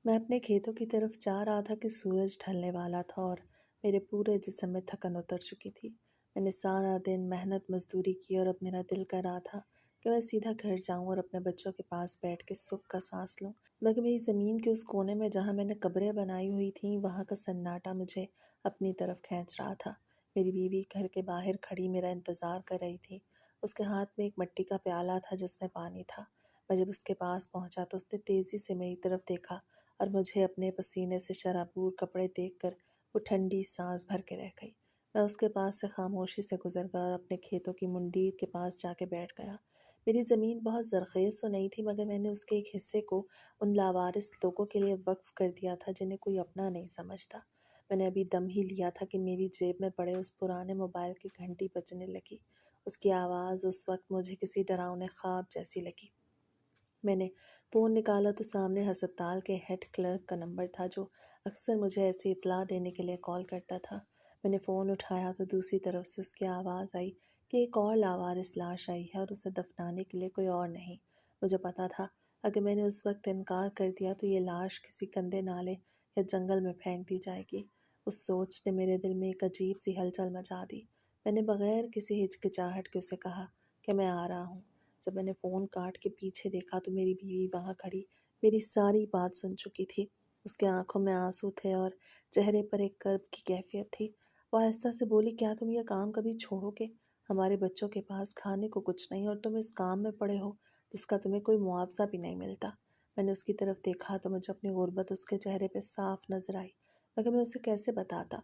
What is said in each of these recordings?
میں اپنے کھیتوں کی طرف جا رہا تھا کہ سورج ڈھلنے والا تھا اور میرے پورے جسم میں تھکن اتر چکی تھی۔ میں نے سارا دن محنت مزدوری کی اور اب میرا دل کر رہا تھا کہ میں سیدھا گھر جاؤں اور اپنے بچوں کے پاس بیٹھ کے سکھ کا سانس لوں، مگر میری زمین کے اس کونے میں جہاں میں نے قبریں بنائی ہوئی تھیں وہاں کا سناٹا مجھے اپنی طرف کھینچ رہا تھا۔ میری بیوی گھر کے باہر کھڑی میرا انتظار کر رہی تھی۔ اس کے ہاتھ میں ایک مٹی کا پیالہ تھا جس میں پانی تھا۔ میں جب اس کے پاس پہنچا تو اس نے تیزی سے میری طرف دیکھا اور مجھے اپنے پسینے سے شرابور کپڑے دیکھ کر وہ ٹھنڈی سانس بھر کے رہ گئی۔ میں اس کے پاس سے خاموشی سے گزر گیا اور اپنے کھیتوں کی منڈیر کے پاس جا کے بیٹھ گیا۔ میری زمین بہت زرخیز تو نہیں تھی مگر میں نے اس کے ایک حصے کو ان لاوارث لوگوں کے لیے وقف کر دیا تھا جنہیں کوئی اپنا نہیں سمجھتا۔ میں نے ابھی دم ہی لیا تھا کہ میری جیب میں پڑے اس پرانے موبائل کی گھنٹی بجنے لگی۔ اس کی آواز اس وقت مجھے کسی ڈراؤنے خواب جیسی لگی۔ میں نے فون نکالا تو سامنے ہسپتال کے ہیڈ کلرک کا نمبر تھا جو اکثر مجھے ایسی اطلاع دینے کے لیے کال کرتا تھا۔ میں نے فون اٹھایا تو دوسری طرف سے اس کی آواز آئی کہ ایک اور لاوارث لاش آئی ہے اور اسے دفنانے کے لیے کوئی اور نہیں۔ مجھے پتا تھا اگر میں نے اس وقت انکار کر دیا تو یہ لاش کسی گندے نالے یا جنگل میں پھینک دی جائے گی۔ اس سوچ نے میرے دل میں ایک عجیب سی ہلچل مچا دی۔ میں نے بغیر کسی ہچکچاہٹ کے اسے کہا کہ میں آ رہا ہوں۔ جب میں نے فون کاٹ کے پیچھے دیکھا تو میری بیوی وہاں کھڑی میری ساری بات سن چکی تھی۔ اس کے آنکھوں میں آنسو تھے اور چہرے پر ایک کرب کی کیفیت تھی۔ وہ آہستہ سے بولی، کیا تم یہ کام کبھی چھوڑو گے؟ ہمارے بچوں کے پاس کھانے کو کچھ نہیں اور تم اس کام میں پڑے ہو جس کا تمہیں کوئی معاوضہ بھی نہیں ملتا۔ میں نے اس کی طرف دیکھا تو مجھے اپنی غربت اس کے چہرے پہ صاف نظر آئی، مگر میں اسے کیسے بتاتا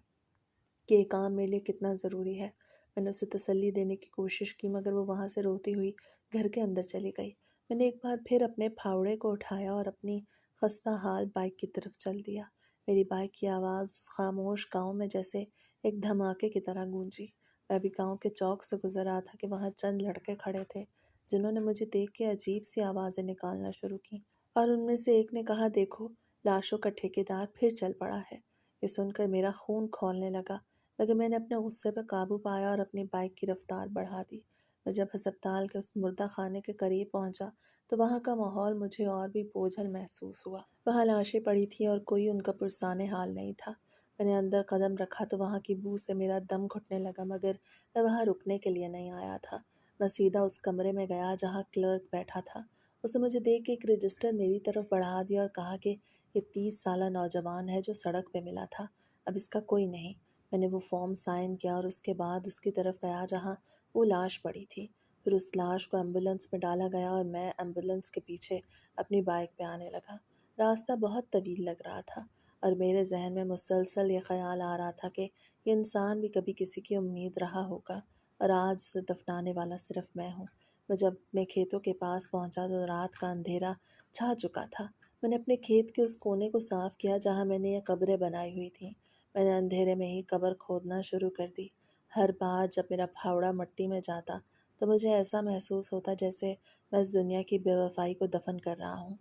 کہ یہ کام میرے لیے کتنا ضروری ہے۔ میں نے اسے تسلی دینے کی کوشش کی مگر وہ وہاں سے روتی ہوئی گھر کے اندر چلی گئی۔ میں نے ایک بار پھر اپنے پھاوڑے کو اٹھایا اور اپنی خستہ حال بائک کی طرف چل دیا۔ میری بائک کی آواز اس خاموش گاؤں میں جیسے ایک دھماکے کی طرح گونجی۔ میں ابھی گاؤں کے چوک سے گزر رہا تھا کہ وہاں چند لڑکے کھڑے تھے جنہوں نے مجھے دیکھ کے عجیب سی آوازیں نکالنا شروع کی، اور ان میں سے ایک نے کہا، دیکھو لاشوں کا ٹھیکیدار پھر چل پڑا ہے۔ یہ سن کر میرا خون کھولنے لگا مگر میں نے اپنے غصے پہ قابو پایا اور اپنی بائک کی رفتار بڑھا دی۔ میں جب ہسپتال کے اس مردہ خانے کے قریب پہنچا تو وہاں کا ماحول مجھے اور بھی بوجھل محسوس ہوا۔ وہاں لاشیں پڑی تھیں اور کوئی ان کا پرسان حال نہیں تھا۔ میں نے اندر قدم رکھا تو وہاں کی بو سے میرا دم گھٹنے لگا مگر میں وہاں رکنے کے لیے نہیں آیا تھا۔ میں سیدھا اس کمرے میں گیا جہاں کلرک بیٹھا تھا۔ اس نے مجھے دیکھ کے ایک رجسٹر میری طرف بڑھا دیا اور کہا کہ یہ 30 سالہ نوجوان ہے جو سڑک پہ ملا تھا، اب اس کا کوئی نہیں۔ میں نے وہ فارم سائن کیا اور اس کے بعد اس کی طرف گیا جہاں وہ لاش پڑی تھی۔ پھر اس لاش کو ایمبولینس میں ڈالا گیا اور میں ایمبولینس کے پیچھے اپنی بائک پہ آنے لگا۔ راستہ بہت طویل لگ رہا تھا اور میرے ذہن میں مسلسل یہ خیال آ رہا تھا کہ یہ انسان بھی کبھی کسی کی امید رہا ہوگا اور آج اسے دفنانے والا صرف میں ہوں۔ میں جب اپنے کھیتوں کے پاس پہنچا تو رات کا اندھیرا چھا چکا تھا۔ میں نے اپنے کھیت کے اس کونے کو صاف کیا جہاں میں نے یہ قبریں بنائی ہوئی تھیں۔ میں نے اندھیرے میں ہی قبر کھودنا شروع کر دی۔ ہر بار جب میرا پھاوڑا مٹی میں جاتا تو مجھے ایسا محسوس ہوتا جیسے میں اس دنیا کی بے وفائی کو دفن کر رہا ہوں۔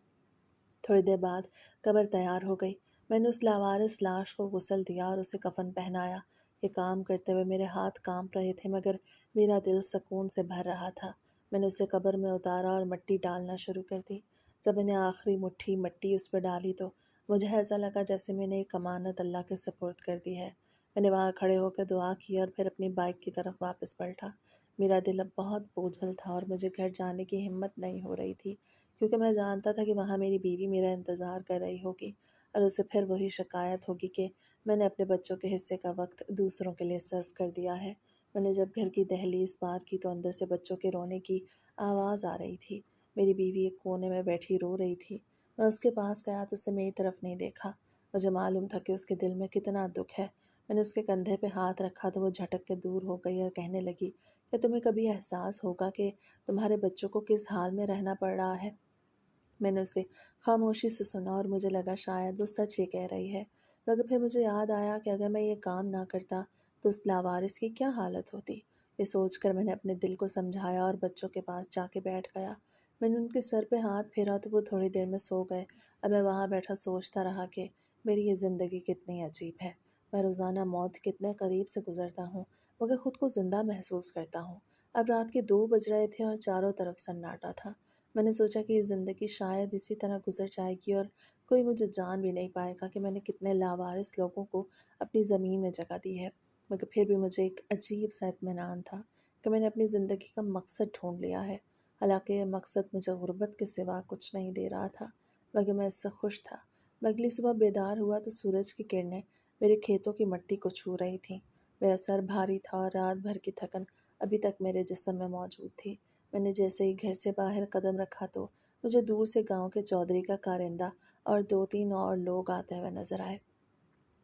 تھوڑی دیر بعد قبر تیار ہو گئی۔ میں نے اس لاوارث لاش کو غسل دیا اور اسے کفن پہنایا۔ یہ کام کرتے ہوئے میرے ہاتھ کانپ رہے تھے مگر میرا دل سکون سے بھر رہا تھا۔ میں نے اسے قبر میں اتارا اور مٹی ڈالنا شروع کر دی۔ جب میں نے آخری مٹھی مٹی اس پہ ڈالی تو مجھے ایسا لگا جیسے میں نے ایک امانت اللہ کے سپرد کر دی ہے۔ میں نے وہاں کھڑے ہو کے دعا کی اور پھر اپنی بائک کی طرف واپس پلٹا۔ میرا دل اب بہت بوجھل تھا اور مجھے گھر جانے کی ہمت نہیں ہو رہی تھی کیونکہ میں جانتا تھا کہ وہاں میری بیوی میرا انتظار کر رہی ہوگی اور اسے پھر وہی شکایت ہوگی کہ میں نے اپنے بچوں کے حصے کا وقت دوسروں کے لیے صرف کر دیا ہے۔ میں نے جب گھر کی دہلیز پار کی تو اندر سے بچوں کے رونے کی آواز آ رہی تھی۔ میری بیوی ایک کونے میں بیٹھی رو رہی تھی۔ میں اس کے پاس گیا تو اسے میری طرف نہیں دیکھا۔ مجھے معلوم تھا کہ اس کے دل میں کتنا دکھ ہے۔ میں نے اس کے کندھے پہ ہاتھ رکھا تو وہ جھٹک کے دور ہو گئی اور کہنے لگی کہ تمہیں کبھی احساس ہوگا کہ تمہارے بچوں کو کس حال میں رہنا پڑ رہا ہے۔ میں نے اسے خاموشی سے سنا اور مجھے لگا شاید وہ سچ ہی کہہ رہی ہے، مگر پھر مجھے یاد آیا کہ اگر میں یہ کام نہ کرتا تو اس لاوارث کی کیا حالت ہوتی۔ یہ سوچ کر میں نے اپنے دل کو سمجھایا اور بچوں کے پاس جا کے بیٹھ گیا۔ میں نے ان کے سر پہ ہاتھ پھیرا تو وہ تھوڑی دیر میں سو گئے۔ اب میں وہاں بیٹھا سوچتا رہا کہ میری یہ زندگی کتنی عجیب ہے۔ میں روزانہ موت کے کتنے قریب سے گزرتا ہوں مگر خود کو زندہ محسوس کرتا ہوں۔ اب رات کے 2 بج رہے تھے اور چاروں طرف سناٹا تھا۔ मैंने सोचा कि ये ज़िंदगी शायद इसी तरह गुजर जाएगी और कोई मुझे जान भी नहीं पाएगा कि मैंने कितने लावारिस लोगों को अपनी ज़मीन में जगह दी है। मगर फिर भी मुझे एक अजीब सा इत्मीनान था कि मैंने अपनी ज़िंदगी का मकसद ढूंढ लिया है। हालांकि ये मकसद मुझे गुर्बत के सिवा कुछ नहीं दे रहा था, मगर मैं इससे खुश था। मैं अगली सुबह बेदार हुआ तो सूरज की किरणें मेरे खेतों की मिट्टी को छू रही थीं। मेरा सर भारी था और रात भर की थकन अभी तक मेरे जिस्म में मौजूद थी। मैंने जैसे ही घर से बाहर कदम रखा तो मुझे दूर से गांव के चौधरी का कारिंदा और 2-3 और लोग आते हुए नजर आए।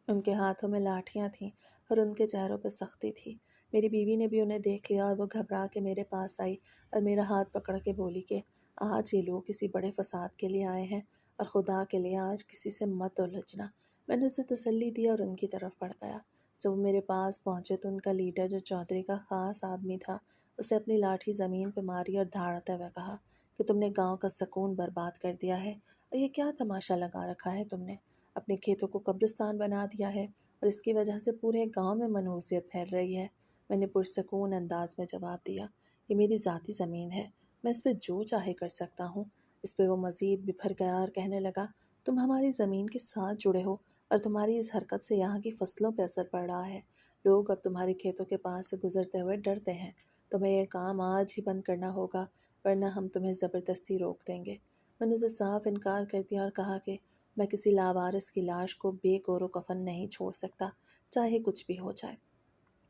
उनके हाथों में लाठियां थीं और उनके चेहरों पर सख्ती थी। मेरी बीवी ने भी उन्हें देख लिया और वो घबरा के मेरे पास आई और मेरा हाथ पकड़ के बोली कि आज ये लोग किसी बड़े फसाद के लिए आए हैं और खुदा के लिए आज किसी से मत उलझना। मैंने उसे तसल्ली दी और उनकी तरफ बढ़ गया। जब वो मेरे पास पहुंचे तो उनका लीडर, जो चौधरी का खास आदमी था, उसे अपनी लाठी ज़मीन पर मारी और धाड़ते हुए कहा कि तुमने गांव का सुकून बर्बाद कर दिया है और ये क्या तमाशा लगा रखा है तुमने। अपने खेतों को कब्रिस्तान बना दिया है और इसकी वजह से पूरे गांव में मनहूसियत फैल रही है। मैंने पुरसकून अंदाज में जवाब दिया, ये मेरी ज़ाती ज़मीन है, मैं इस पर जो चाहे कर सकता हूँ। इस पर वो मज़ीद बिफर गया और कहने लगा, तुम हमारी ज़मीन के साथ जुड़े हो और तुम्हारी इस हरकत से यहाँ की फसलों पर असर पड़ रहा है। लोग अब तुम्हारे खेतों के पास से गुजरते हुए डरते हैं। तुम्हें यह काम आज ही बंद करना होगा, वरना हम तुम्हें ज़बरदस्ती रोक देंगे। मैंने उसे साफ इनकार कर दिया और कहा कि मैं किसी लावारिस की लाश को बेगौरो कफन नहीं छोड़ सकता, चाहे कुछ भी हो जाए।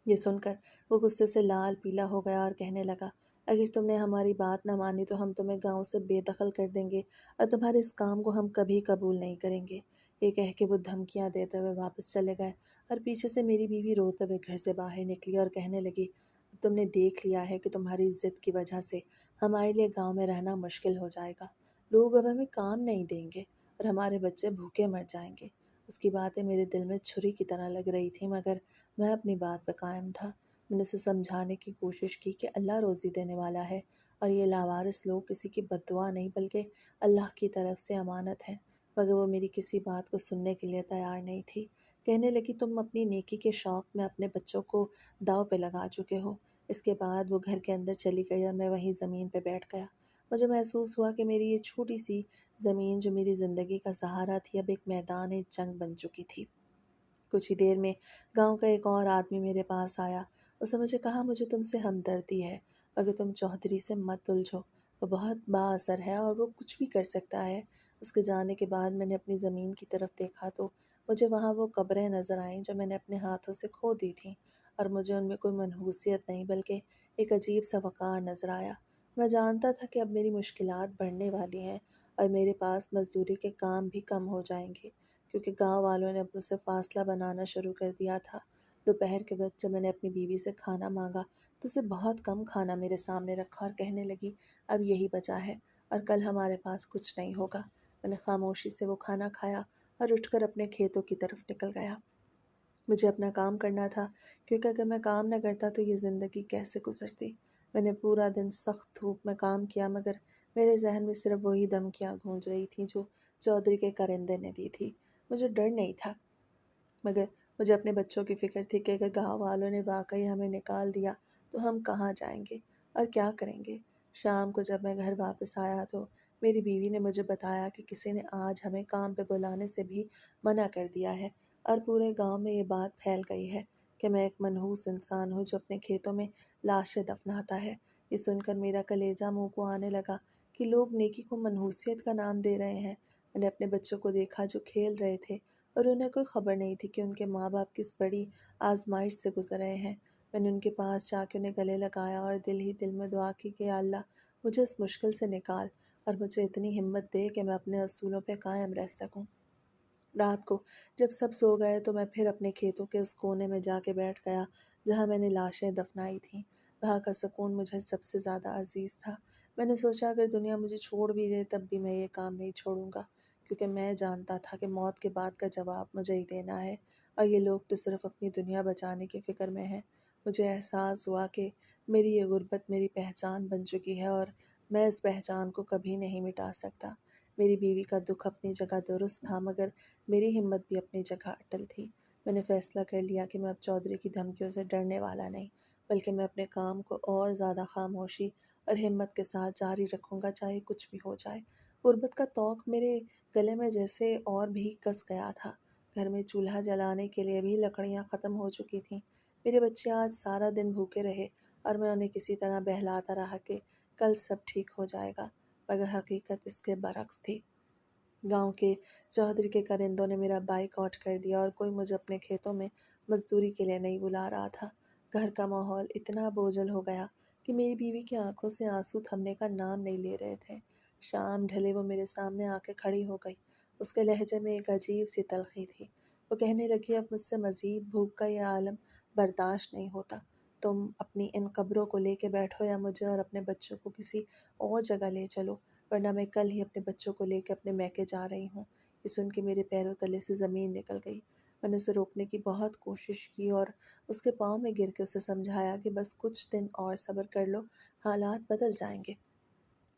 ये सुनकर वो गुस्से से लाल पीला हो गया और कहने लगा, अगर तुमने हमारी बात न मानी तो हम तुम्हें गांव से बेदखल कर देंगे और तुम्हारे इस काम को हम कभी कबूल नहीं करेंगे। ये कह के वो धमकियां देते हुए वापस चले गए और पीछे से मेरी बीवी रोते हुए घर से बाहर निकली और कहने लगी, अब तुमने देख लिया है कि तुम्हारी जिद की वजह से हमारे लिए गांव में रहना मुश्किल हो जाएगा। लोग अब हमें काम नहीं देंगे और हमारे बच्चे भूखे मर जाएंगे। उसकी बातें मेरे दिल में छुरी की तरह लग रही थी, मगर मैं अपनी बात पर कायम था। मैंने उसे समझाने की कोशिश की कि अल्लाह रोज़ी देने वाला है और ये लावारिस लोग किसी की बद्दुआ नहीं बल्कि अल्लाह की तरफ से अमानत है। मगर वो मेरी किसी बात को सुनने के लिए तैयार नहीं थी। कहने लगी, तुम अपनी नेकी के शौक़ में अपने बच्चों को दाव पे लगा चुके हो। इसके बाद वो घर के अंदर चली गई और मैं वहीं ज़मीन पे बैठ गया। मुझे महसूस हुआ कि मेरी ये छोटी सी ज़मीन, जो मेरी ज़िंदगी का सहारा थी, अब एक मैदान जंग बन चुकी थी। कुछ ही देर में गांव का एक और आदमी मेरे पास आया। उसने मुझे कहा, मुझे तुमसे हमदर्दी है, मगर तुम चौधरी से मत उलझो। वो बहुत बाअसर है और वो कुछ भी कर सकता है। उसके जाने के बाद मैंने अपनी ज़मीन की तरफ देखा तो मुझे वहाँ वो कब्रें नज़र आईं जो मैंने अपने हाथों से खो दी थीं, और मुझे उनमें कोई मनहूसियत नहीं बल्कि एक अजीब सा वक़ार नज़र आया। मैं जानता था कि अब मेरी मुश्किलात बढ़ने वाली हैं और मेरे पास मज़दूरी के काम भी कम हो जाएंगे, क्योंकि गांव वालों ने अब मुझसे फासला बनाना शुरू कर दिया था। दोपहर के वक्त जब मैंने अपनी बीवी से खाना मांगा तो उसे बहुत कम खाना मेरे सामने रखा और कहने लगी, अब यही बचा है और कल हमारे पास कुछ नहीं होगा। मैंने खामोशी से वो खाना खाया और उठकर अपने खेतों की तरफ निकल गया। मुझे अपना काम करना था, क्योंकि अगर मैं काम न करता तो ये ज़िंदगी कैसे गुजरती। मैंने पूरा दिन सख्त धूप में काम किया, मगर मेरे जहन में सिर्फ वही धमकियाँ गूंज रही थीं जो चौधरी के कारिंदे ने दी थी। मुझे डर नहीं था, मगर मुझे अपने बच्चों की फ़िक्र थी कि अगर गाँव वालों ने वाक़ई हमें निकाल दिया तो हम कहाँ जाएँगे और क्या करेंगे। शाम को जब मैं घर वापस आया तो मेरी बीवी ने मुझे बताया कि किसी ने आज हमें काम पे बुलाने से भी मना कर दिया है और पूरे गाँव में ये बात फैल गई है कि मैं एक मनहूस इंसान हूँ जो अपने खेतों में लाशें दफनाता है। ये सुनकर मेरा कलेजा मुँह को आने लगा कि लोग नेकी को मनहूसियत का नाम दे रहे हैं। मैंने अपने बच्चों को देखा जो खेल रहे थे और उन्हें कोई खबर नहीं थी कि उनके माँ बाप किस बड़ी आजमाइश से गुजर रहे हैं। मैंने उनके पास जाके उन्हें गले लगाया और दिल ही दिल में दुआ की कि या अल्लाह, मुझे इस मुश्किल से निकाल और मुझे इतनी हिम्मत दे कि मैं अपने असूलों पर कायम रह सकूं। रात को जब सब सो गए तो मैं फिर अपने खेतों के उस कोने में जाके बैठ गया जहाँ मैंने लाशें दफनाई थीं। वहाँ का सुकून मुझे सबसे ज़्यादा अजीज़ था। मैंने सोचा, अगर दुनिया मुझे छोड़ भी दे तब भी मैं ये काम नहीं छोड़ूंगा, क्योंकि मैं जानता था कि मौत के बाद का जवाब मुझे ही देना है और ये लोग तो सिर्फ अपनी दुनिया बचाने की फ़िक्र में हैं। मुझे एहसास हुआ कि मेरी ये गुर्बत मेरी पहचान बन चुकी है और मैं इस पहचान को कभी नहीं मिटा सकता। मेरी बीवी का दुख अपनी जगह दुरुस्त था, मगर मेरी हिम्मत भी अपनी जगह अटल थी। मैंने फैसला कर लिया कि मैं अब चौधरी की धमकियों से डरने वाला नहीं, बल्कि मैं अपने काम को और ज़्यादा खामोशी اور हिम्मत के साथ जारी रखूँगा चाहे कुछ भी हो जाए। गुर्बत का तौक मेरे गले में जैसे और भी कस गया था। घर में चूल्हा जलाने के लिए भी लकड़ियाँ ख़त्म हो चुकी थीं। मेरे बच्चे आज सारा दिन भूखे रहे और मैं उन्हें किसी तरह बहलाता रहा कि कल सब ठीक हो जाएगा, मगर हकीकत इसके बरक्स थी। गांव के चौधरी के करिंदों ने मेरा बाइकआउट कर दिया और कोई मुझे अपने खेतों में मजदूरी के लिए नहीं बुला रहा था। घर का माहौल इतना बोझल हो गया कि मेरी बीवी की आंखों से आंसू थमने का नाम नहीं ले रहे थे। शाम ढले वो मेरे सामने आके खड़ी हो गई। उसके लहजे में एक अजीब सी तलखी थी। वो कहने लगी, अब मुझसे मजीद भूख का यह आलम बर्दाश्त नहीं होता। तुम अपनी इन कब्रों को लेके बैठो या मुझे और अपने बच्चों को किसी और जगह ले चलो, वरना मैं कल ही अपने बच्चों को लेकर अपने मैके जा रही हूँ। ये सुन के मेरे पैरों तले से ज़मीन निकल गई। मैंने उसे रोकने की बहुत कोशिश की और उसके पाँव में गिर के उसे समझाया कि बस कुछ दिन और सब्र कर लो, हालात बदल जाएंगे।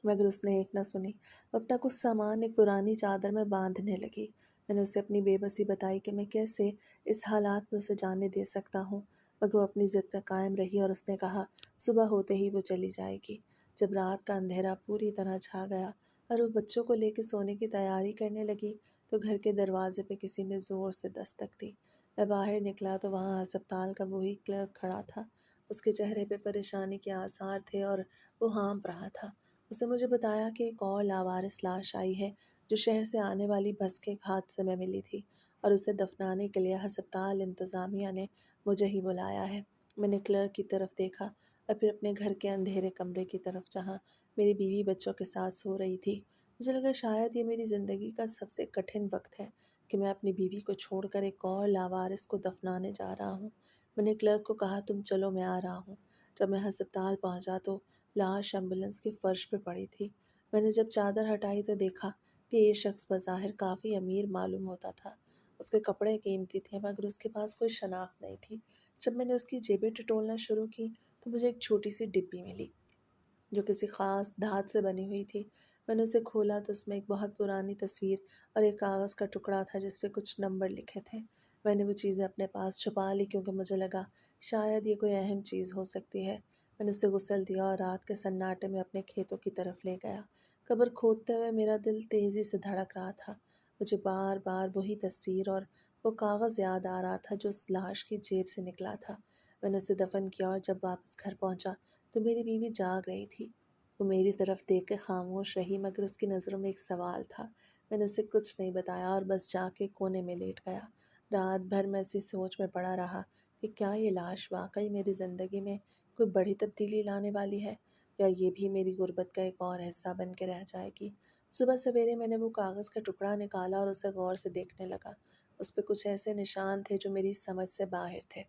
मगर उसने एक न सुनी। वो अपना कुछ सामान एक पुरानी चादर में बांधने लगी। मैंने उसे अपनी बेबसी बताई कि मैं कैसे इस हालात में उसे जाने दे सकता हूँ, मगर वो अपनी ज़िद पर कायम रही और उसने कहा सुबह होते ही वो चली जाएगी। जब रात का अंधेरा पूरी तरह छा गया और वो बच्चों को लेकर सोने की तैयारी करने लगी तो घर के दरवाजे पे किसी ने ज़ोर से दस्तक दी। मैं बाहर निकला तो वहाँ अस्पताल का वही क्लर्क खड़ा था। उसके चेहरे पे परेशानी के आसार थे और वो हाँफ रहा था। उसने मुझे बताया कि एक और लावारिस लाश आई है जो शहर से आने वाली बस के एक हादसे में मिली थी और उसे दफनाने के लिए अस्पताल इंतज़ामिया ने मुझे ही बुलाया है। मैंने क्लर्क की तरफ देखा और फिर अपने घर के अंधेरे कमरे की तरफ जहाँ मेरी बीवी बच्चों के साथ सो रही थी। मुझे लगा शायद ये मेरी ज़िंदगी का सबसे कठिन वक्त है कि मैं अपनी बीवी को छोड़कर एक और लावारिस को दफनाने जा रहा हूँ। मैंने क्लर्क को कहा तुम चलो मैं आ रहा हूँ। जब मैं अस्पताल पहुँचा तो लाश एम्बुलेंस के फर्श पे पड़ी थी। मैंने जब चादर हटाई तो देखा कि ये शख्स बज़ाहिर काफ़ी अमीर मालूम होता था। उसके कपड़े कीमती थे मगर उसके पास कोई शनाख्त नहीं थी। जब मैंने उसकी जेबें टटोलना शुरू की तो मुझे एक छोटी सी डिब्बी मिली जो किसी ख़ास धात से बनी हुई थी। मैंने उसे खोला तो उसमें एक बहुत पुरानी तस्वीर और एक कागज़ का टुकड़ा था जिस पे कुछ नंबर लिखे थे। मैंने वो चीज़ें अपने पास छुपा ली क्योंकि मुझे लगा शायद ये कोई अहम चीज़ हो सकती है। मैंने उसे गुस्ल दिया और रात के सन्नाटे में अपने खेतों की तरफ ले गया। कब्र खोदते हुए मेरा दिल तेज़ी से धड़क रहा था। मुझे बार बार वही तस्वीर और वो कागज़ याद आ रहा था जो उस लाश की जेब से निकला था। मैंने उसे दफन किया और जब वापस घर पहुंचा तो मेरी बीवी जाग रही थी। वो मेरी तरफ देख के खामोश रही मगर उसकी नज़रों में एक सवाल था। मैंने उसे कुछ नहीं बताया और बस जाके कोने में लेट गया। रात भर मैं इसी सोच में पड़ा रहा कि क्या ये लाश वाकई मेरी ज़िंदगी में कोई बड़ी तब्दीली लाने वाली है या ये भी मेरी गुर्बत का एक और हिस्सा बन के रह जाएगी। सुबह सवेरे मैंने वो कागज़ का टुकड़ा निकाला और उसे गौर से देखने लगा। उस पर कुछ ऐसे निशान थे जो मेरी समझ से बाहर थे।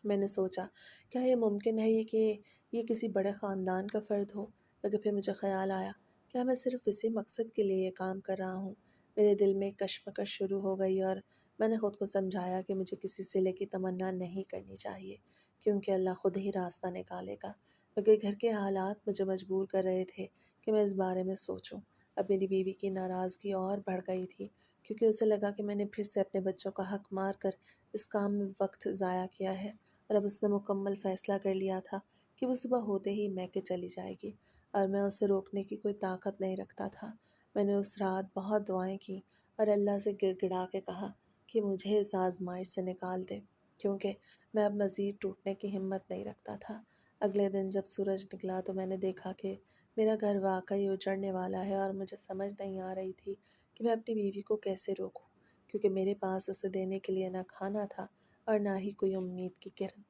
मैंने सोचा क्या ये मुमकिन है ये किसी बड़े ख़ानदान का फ़र्द हो। मगर फिर मुझे ख़्याल आया क्या मैं सिर्फ़ इसी मकसद के लिए ये काम कर रहा हूँ। मेरे दिल में कश्मकश शुरू हो गई और मैंने ख़ुद को समझाया कि मुझे किसी सिले की तमन्ना नहीं करनी चाहिए क्योंकि अल्लाह ख़ुद ही रास्ता निकालेगा। मगर घर के हालात मुझे मजबूर कर रहे थे कि मैं इस बारे में सोचूं। अब मेरी बीवी की नाराज़गी और बढ़ गई थी क्योंकि उसे लगा कि मैंने फिर से अपने बच्चों का हक मार कर इस काम में वक्त ज़ाया किया है और अब उसने मुकम्मल फ़ैसला कर लिया था कि वो सुबह होते ही मैके चली जाएगी और मैं उसे रोकने की कोई ताकत नहीं रखता था। मैंने उस रात बहुत दुआएं की और अल्लाह से गिड़गिड़ा के कहा कि मुझे इस आजमाइश से निकाल दे क्योंकि मैं अब मज़ीद टूटने की हिम्मत नहीं रखता था। अगले दिन जब सूरज निकला तो मैंने देखा कि मेरा घर वाकई उजड़ने वाला है और मुझे समझ नहीं आ रही थी कि मैं अपनी बीवी को कैसे रोकूं क्योंकि मेरे पास उसे देने के लिए ना खाना था और ना ही कोई उम्मीद की किरण।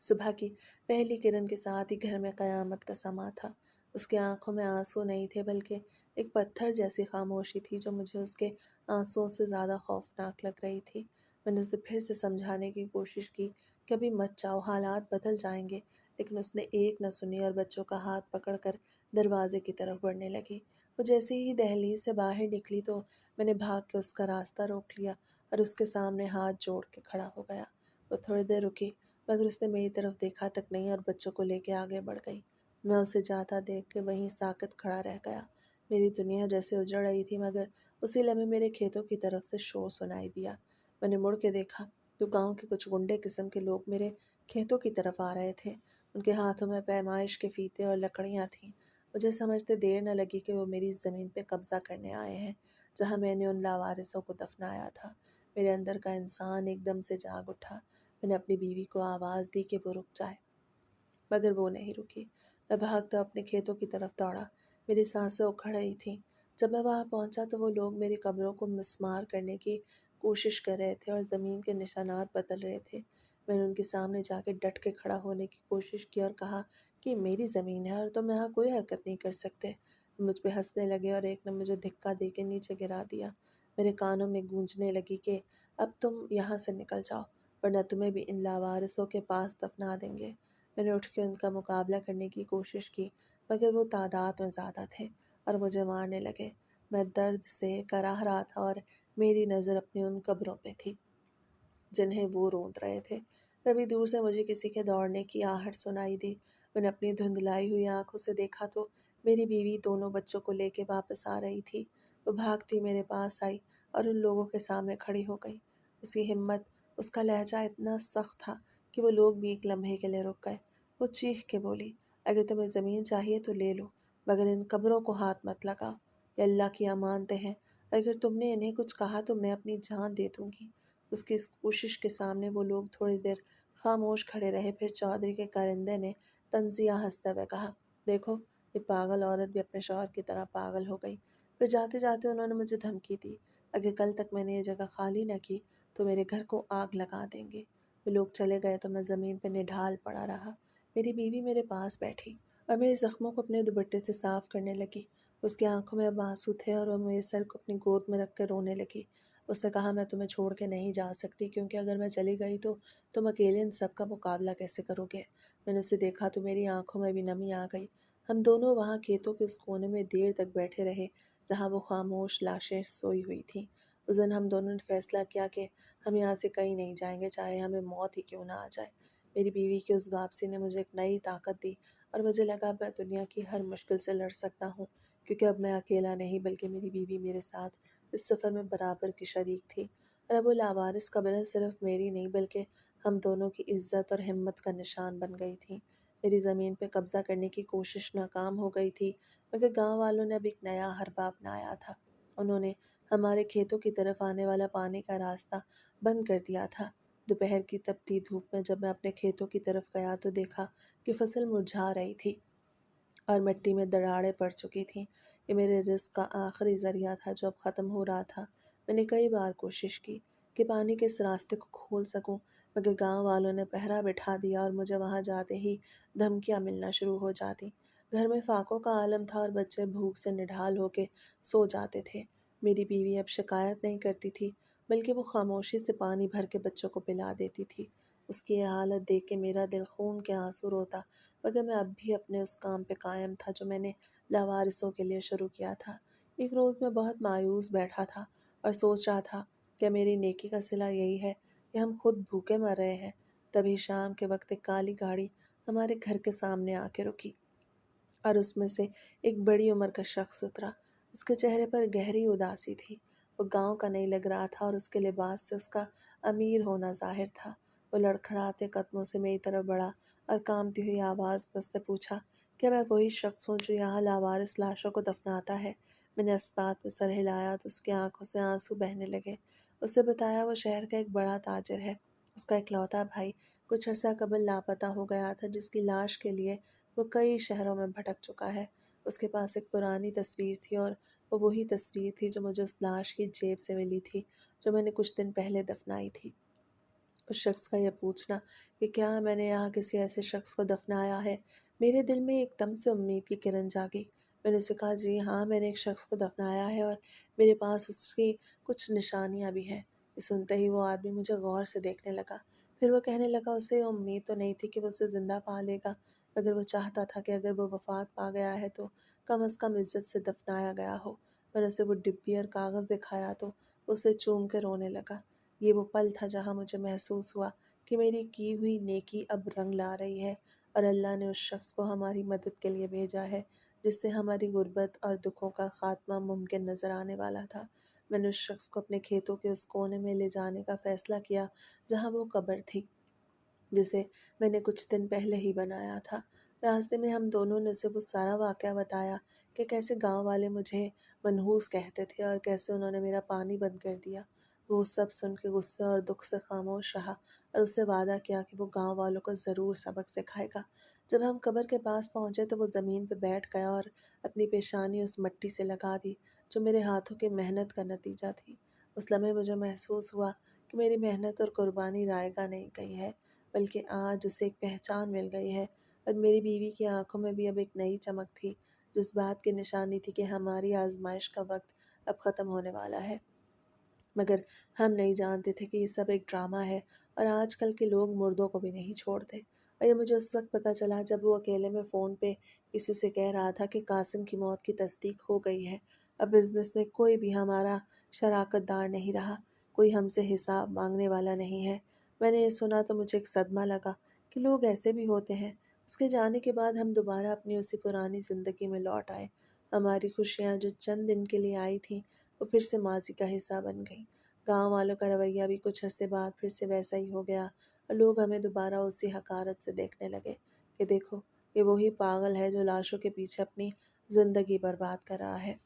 सुबह की पहली किरण के साथ ही घर में क़यामत का समा था। उसकी आंखों में आंसू नहीं थे बल्कि एक पत्थर जैसी खामोशी थी जो मुझे उसके आंसुओं से ज़्यादा खौफनाक लग रही थी। मैंने उसे फिर से समझाने की कोशिश की कि अभी मत जाओ, हालात बदल जाएंगे, लेकिन उसने एक न सुनी और बच्चों का हाथ पकड़कर दरवाजे की तरफ बढ़ने लगी। वो जैसे ही दहलीज से बाहर निकली तो मैंने भाग के उसका रास्ता रोक लिया और उसके सामने हाथ जोड़ के खड़ा हो गया। वो थोड़ी देर रुकी मगर उसने मेरी तरफ देखा तक नहीं और बच्चों को लेके आगे बढ़ गई। मैं उसे जाता देख के वहीं साकत खड़ा रह गया। मेरी दुनिया जैसे उजड़ रही थी मगर उसी लम्हे मेरे खेतों की तरफ से शोर सुनाई दिया। मैंने मुड़ के देखा तो गांव के कुछ गुंडे किस्म के लोग मेरे खेतों की तरफ आ रहे थे। ان کے ہاتھوں میں پیمائش کے فیتے اور لکڑیاں تھیں۔ مجھے سمجھتے دیر نہ لگی کہ وہ میری زمین پہ قبضہ کرنے آئے ہیں جہاں میں نے ان لاوارثوں کو دفنایا تھا۔ میرے اندر کا انسان ایک دم سے جاگ اٹھا۔ میں نے اپنی بیوی کو آواز دی کہ وہ رک جائے، مگر وہ نہیں رکی۔ میں بھاگتا اپنے کھیتوں کی طرف دوڑا۔ میری سانسیں اکھڑ رہی تھیں۔ جب میں وہاں پہنچا تو وہ لوگ میری قبروں کو مسمار کرنے کی کوشش کر رہے تھے اور زمین کے نشانات بدل رہے تھے۔ میں نے ان کے سامنے جا کے ڈٹ کے کھڑا ہونے کی کوشش کی اور کہا کہ یہ میری زمین ہے اور تم یہاں کوئی حرکت نہیں کر سکتے۔ مجھ پہ ہنسنے لگے اور ایک نے مجھے دھکا دے کے نیچے گرا دیا۔ میرے کانوں میں گونجنے لگی کہ اب تم یہاں سے نکل جاؤ ورنہ تمہیں بھی ان لاوارثوں کے پاس دفنا دیں گے۔ میں نے اٹھ کے ان کا مقابلہ کرنے کی کوشش کی مگر وہ تعداد میں زیادہ تھے اور مجھے مارنے لگے۔ میں درد سے کراہ رہا تھا اور میری نظر اپنی ان قبروں پہ تھی جنہیں وہ روند رہے تھے۔ کبھی دور سے مجھے کسی کے دوڑنے کی آہٹ سنائی دی۔ میں نے اپنی دھندلائی ہوئی آنکھوں سے دیکھا تو میری بیوی دونوں بچوں کو لے کے واپس آ رہی تھی۔ وہ بھاگتی میرے پاس آئی اور ان لوگوں کے سامنے کھڑی ہو گئی۔ اس کی ہمت، اس کا لہجہ اتنا سخت تھا کہ وہ لوگ بھی ایک لمحے کے لیے رک گئے۔ وہ چیخ کے بولی، اگر تمہیں زمین چاہیے تو لے لو مگر ان قبروں کو ہاتھ مت لگاؤ، یہ اللہ کی امانتیں ہیں، اگر تم نے انہیں کچھ کہا تو میں اپنی جان دے دوں گی۔ اس کی اس کوشش کے سامنے وہ لوگ تھوڑی دیر خاموش کھڑے رہے، پھر چودھری کے کارندے نے طنزیہ ہنستے ہوئے کہا، دیکھو یہ پاگل عورت بھی اپنے شوہر کی طرح پاگل ہو گئی۔ پھر جاتے جاتے انہوں نے مجھے دھمکی دی، اگر کل تک میں نے یہ جگہ خالی نہ کی تو میرے گھر کو آگ لگا دیں گے۔ وہ لوگ چلے گئے تو میں زمین پہ نڈھال پڑا رہا۔ میری بیوی میرے پاس بیٹھی اور میرے زخموں کو اپنے دوپٹے سے صاف کرنے لگی۔ اس کی آنکھوں میں اب آنسو تھے اور وہ میرے سر کو اپنی گود میں رکھ کر رونے لگی۔ اس نے کہا، میں تمہیں چھوڑ کے نہیں جا سکتی کیونکہ اگر میں چلی گئی تو تم اکیلے ان سب کا مقابلہ کیسے کرو گے؟ میں نے اسے دیکھا تو میری آنکھوں میں بھی نمی آ گئی۔ ہم دونوں وہاں کھیتوں کے اس کونے میں دیر تک بیٹھے رہے جہاں وہ خاموش لاشیں سوئی ہوئی تھیں۔ اس دن ہم دونوں نے فیصلہ کیا کہ ہم یہاں سے کہیں نہیں جائیں گے چاہے ہمیں موت ہی کیوں نہ آ جائے۔ میری بیوی کی اس واپسی نے مجھے ایک نئی طاقت دی اور مجھے لگا میں دنیا کی ہر مشکل سے لڑ سکتا ہوں کیونکہ اب میں اکیلا نہیں بلکہ میری بیوی میرے ساتھ اس سفر میں برابر کی شریک تھی۔ اور اب وہ لاوارث قبریں صرف میری نہیں بلکہ ہم دونوں کی عزت اور ہمت کا نشان بن گئی تھیں۔ میری زمین پہ قبضہ کرنے کی کوشش ناکام ہو گئی تھی مگر گاؤں والوں نے اب ایک نیا حربہ اپنایا تھا۔ انہوں نے ہمارے کھیتوں کی طرف آنے والا پانی کا راستہ بند کر دیا تھا۔ دوپہر کی تپتی دھوپ میں جب میں اپنے کھیتوں کی طرف گیا تو دیکھا کہ فصل مرجھا رہی تھی اور مٹی میں دراڑیں پڑ چکی تھیں۔ یہ میرے رزق کا آخری ذریعہ تھا جو اب ختم ہو رہا تھا۔ میں نے کئی بار کوشش کی کہ پانی کے اس راستے کو کھول سکوں مگر گاؤں والوں نے پہرا بٹھا دیا اور مجھے وہاں جاتے ہی دھمکیاں ملنا شروع ہو جاتی۔ گھر میں فاقوں کا عالم تھا اور بچے بھوک سے نڈھال ہو کے سو جاتے تھے۔ میری بیوی اب شکایت نہیں کرتی تھی بلکہ وہ خاموشی سے پانی بھر کے بچوں کو پلا دیتی تھی۔ اس کی یہ حالت دیکھ کے میرا دل خون کے آنسو روتا مگر میں اب بھی اپنے اس کام پہ قائم تھا جو میں نے لاوارثوں کے لیے شروع کیا تھا۔ ایک روز میں بہت مایوس بیٹھا تھا اور سوچ رہا تھا کہ میری نیکی کا صلہ یہی ہے کہ ہم خود بھوکے مر رہے ہیں۔ تبھی شام کے وقت ایک کالی گاڑی ہمارے گھر کے سامنے آ کے رکی اور اس میں سے ایک بڑی عمر کا شخص اترا۔ اس کے چہرے پر گہری اداسی تھی۔ وہ گاؤں کا نہیں لگ رہا تھا اور اس کے لباس سے اس کا امیر ہونا ظاہر تھا۔ وہ لڑکھڑاتے قدموں سے میری طرف بڑھا اور کانپتی ہوئی آواز میں اس نے پوچھا، کیا میں وہی شخص ہوں جو یہاں لاوارث لاشوں کو دفناتا ہے؟ میں نے اس بات میں سر ہلایا تو اس کی آنکھوں سے آنسو بہنے لگے۔ اسے بتایا وہ شہر کا ایک بڑا تاجر ہے۔ اس کا اکلوتا بھائی کچھ عرصہ قبل لاپتہ ہو گیا تھا جس کی لاش کے لیے وہ کئی شہروں میں بھٹک چکا ہے۔ اس کے پاس ایک پرانی تصویر تھی اور وہ وہی تصویر تھی جو مجھے اس لاش کی جیب سے ملی تھی جو میں نے کچھ دن پہلے دفنائی تھی۔ اس شخص کا یہ پوچھنا کہ کیا میں نے یہاں کسی ایسے شخص کو دفنایا ہے، میرے دل میں ایک دم سے امید کی کرن جاگی۔ میں نے اسے کہا، جی ہاں، میں نے ایک شخص کو دفنایا ہے اور میرے پاس اس کی کچھ نشانیاں بھی ہیں۔ یہ سنتے ہی وہ آدمی مجھے غور سے دیکھنے لگا۔ پھر وہ کہنے لگا اسے امید تو نہیں تھی کہ وہ اسے زندہ پا لے گا مگر وہ چاہتا تھا کہ اگر وہ وفات پا گیا ہے تو کم از کم عزت سے دفنایا گیا ہو۔ میں نے اسے وہ ڈبی اور کاغذ دکھایا تو اسے چوم کے رونے لگا۔ یہ وہ پل تھا جہاں مجھے محسوس ہوا کہ میری کی ہوئی نیکی اب رنگ لا رہی ہے اور اللہ نے اس شخص کو ہماری مدد کے لیے بھیجا ہے جس سے ہماری غربت اور دکھوں کا خاتمہ ممکن نظر آنے والا تھا۔ میں نے اس شخص کو اپنے کھیتوں کے اس کونے میں لے جانے کا فیصلہ کیا جہاں وہ قبر تھی۔ जिसे मैंने कुछ दिन पहले ही बनाया था। रास्ते में हम दोनों ने उसे वो सारा वाक़या बताया कि कैसे गाँव वाले मुझे मनहूस कहते थे और कैसे उन्होंने मेरा पानी बंद कर दिया। वो सब सुन के गुस्से और दुःख से खामोश रहा और उससे वादा किया कि वो गाँव वालों को ज़रूर सबक सिखाएगा। जब हम कब्र के पास पहुँचे तो वो ज़मीन पे बैठ गया और अपनी पेशानी उस मिट्टी से लगा दी, जो मेरे हाथों की मेहनत का नतीजा थी। उस लम्हे मुझे महसूस हुआ कि मेरी मेहनत और कुर्बानी रायगा नहीं गई है, बल्कि आज उसे एक पहचान मिल गई है। और मेरी बीवी की आंखों में भी अब एक नई चमक थी, जिस बात की निशानी थी कि हमारी आजमाइश का वक्त अब ख़त्म होने वाला है। मगर हम नहीं जानते थे कि ये सब एक ड्रामा है और आजकल के लोग मुर्दों को भी नहीं छोड़ते। और ये मुझे उस वक्त पता चला जब वो अकेले में फ़ोन पे किसी से कह रहा था कि कासिम की मौत की तस्दीक हो गई है। अब बिज़नेस में कोई भी हमारा शराकतदार नहीं रहा, कोई हमसे हिसाब मांगने वाला नहीं है। मैंने ये सुना तो मुझे एक सदमा लगा कि लोग ऐसे भी होते हैं। उसके जाने के बाद हम दोबारा अपनी उसी पुरानी ज़िंदगी में लौट आए। हमारी खुशियाँ जो चंद दिन के लिए आई थीं, वो फिर से माजी का हिस्सा बन गई। गांव वालों का रवैया भी कुछ अरसे बाद फिर से वैसा ही हो गया और लोग हमें दोबारा उसी हकारत से देखने लगे कि देखो, ये वही पागल है जो लाशों के पीछे अपनी ज़िंदगी बर्बाद कर रहा है।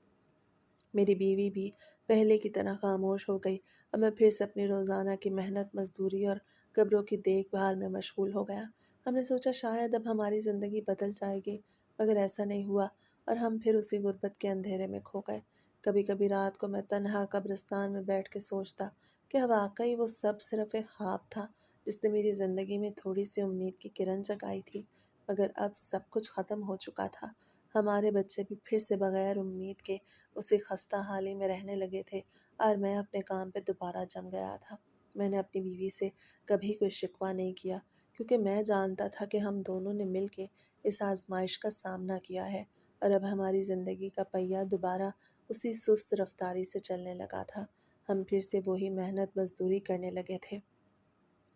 मेरी बीवी भी पहले की तरह खामोश हो गई और मैं फिर से अपनी रोज़ाना की मेहनत मजदूरी और कब्रों की देखभाल में मशगूल हो गया। हमने सोचा शायद अब हमारी ज़िंदगी बदल जाएगी, मगर ऐसा नहीं हुआ और हम फिर उसी गुर्बत के अंधेरे में खो गए। कभी कभी रात को मैं तन्हा कब्रिस्तान में बैठ के सोचता कि वाकई वो सब सिर्फ एक ख्वाब था, जिसने मेरी ज़िंदगी में थोड़ी सी उम्मीद की किरण जगाई थी। मगर अब सब कुछ ख़त्म हो चुका था। हमारे बच्चे भी फिर से बगैर उम्मीद के उसी खस्ता हाली में रहने लगे थे और मैं अपने काम पे दोबारा जम गया था। मैंने अपनी बीवी से कभी कोई शिकवा नहीं किया, क्योंकि मैं जानता था कि हम दोनों ने मिल के इस आजमाइश का सामना किया है और अब हमारी ज़िंदगी का पहिया दोबारा उसी सुस्त रफ्तारी से चलने लगा था। हम फिर से वही मेहनत मजदूरी करने लगे थे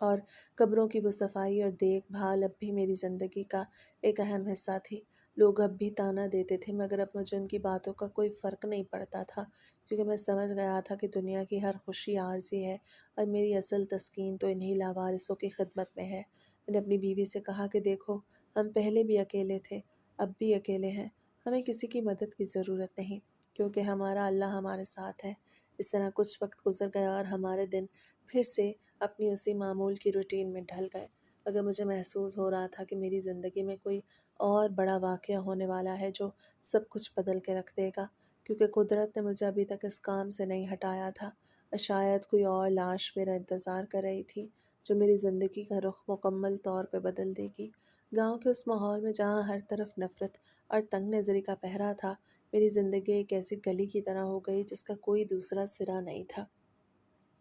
और कब्रों की वो सफाई और देखभाल अब भी मेरी ज़िंदगी का एक अहम हिस्सा थी। लोग अब भी ताना देते थे, मगर अब मुझे उनकी बातों का कोई फ़र्क नहीं पड़ता था, क्योंकि मैं समझ गया था कि दुनिया की हर खुशी आर्जी है और मेरी असल तस्कीन तो इन्हीं लावारिसों की खिदमत में है। मैंने अपनी बीवी से कहा कि देखो, हम पहले भी अकेले थे, अब भी अकेले हैं। हमें किसी की मदद की ज़रूरत नहीं, क्योंकि हमारा अल्लाह हमारे साथ है। इस तरह कुछ वक्त गुजर गया और हमारे दिन फिर से अपनी उसी मामूल की रूटीन में ढल गए। मगर मुझे महसूस हो रहा था कि मेरी ज़िंदगी में कोई और बड़ा वाक़या होने वाला है जो सब कुछ बदल के रख देगा, क्योंकि कुदरत ने मुझे अभी तक इस काम से नहीं हटाया था और शायद कोई और लाश मेरा इंतज़ार कर रही थी, जो मेरी ज़िंदगी का रुख मुकम्मल तौर पे बदल देगी। गाँव के उस माहौल में जहाँ हर तरफ नफ़रत और तंग नज़री का पहरा था, मेरी ज़िंदगी एक ऐसी गली की तरह हो गई जिसका कोई दूसरा सिरा नहीं था।